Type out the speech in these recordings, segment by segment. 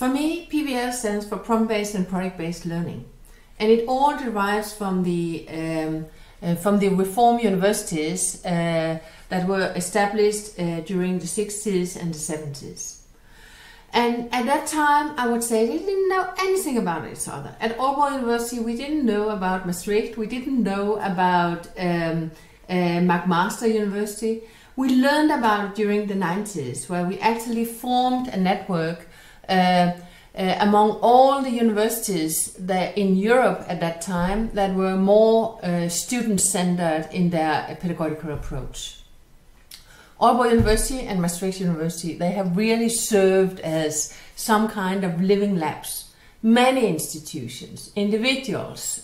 For me, PBL stands for Problem-Based and Project-Based Learning, and it all derives from the reform universities that were established during the 60s and the 70s. And at that time, I would say they didn't know anything about each other. At Aalborg University, we didn't know about Maastricht, we didn't know about McMaster University. We learned about it during the 90s, where we actually formed a network among all the universities that in Europe at that time that were more student-centered in their pedagogical approach. Aalborg University and Maastricht University, they have really served as some kind of living labs. Many institutions, individuals,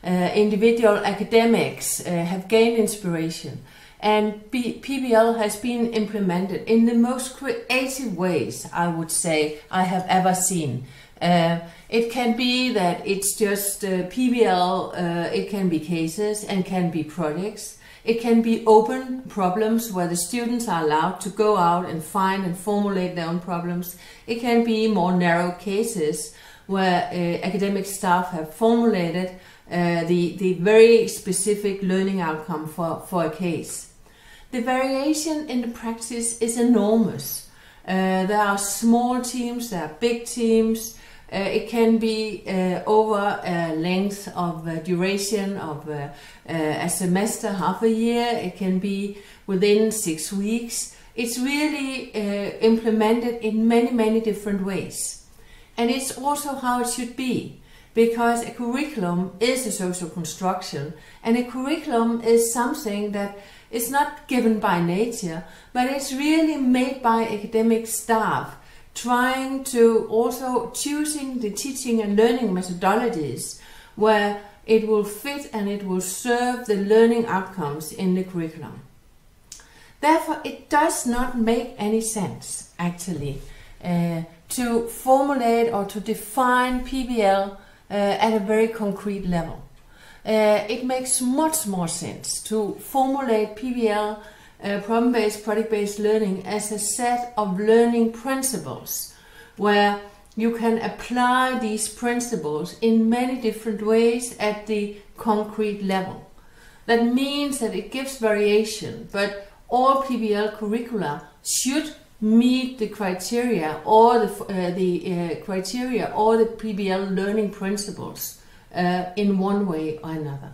individual academics have gained inspiration, and PBL has been implemented in the most creative ways, I would say, I have ever seen. It can be that it's just PBL, it can be cases and can be projects. It can be open problems where the students are allowed to go out and find and formulate their own problems. It can be more narrow cases where academic staff have formulated the very specific learning outcome for a case. The variation in the practice is enormous. There are small teams, there are big teams. It can be over a length of duration of a semester, half a year. It can be within 6 weeks. It's really implemented in many different ways. And it's also how it should be, because a curriculum is a social construction, and a curriculum is something that is not given by nature, but it's really made by academic staff, trying to also choosing the teaching and learning methodologies where it will fit and it will serve the learning outcomes in the curriculum. Therefore, it does not make any sense, actually, to formulate or to define PBL at a very concrete level. It makes much more sense to formulate PBL, problem-based, project-based learning, as a set of learning principles where you can apply these principles in many different ways at the concrete level. That means that it gives variation, but all PBL curricula should meet the criteria or the criteria or the PBL learning principles in one way or another.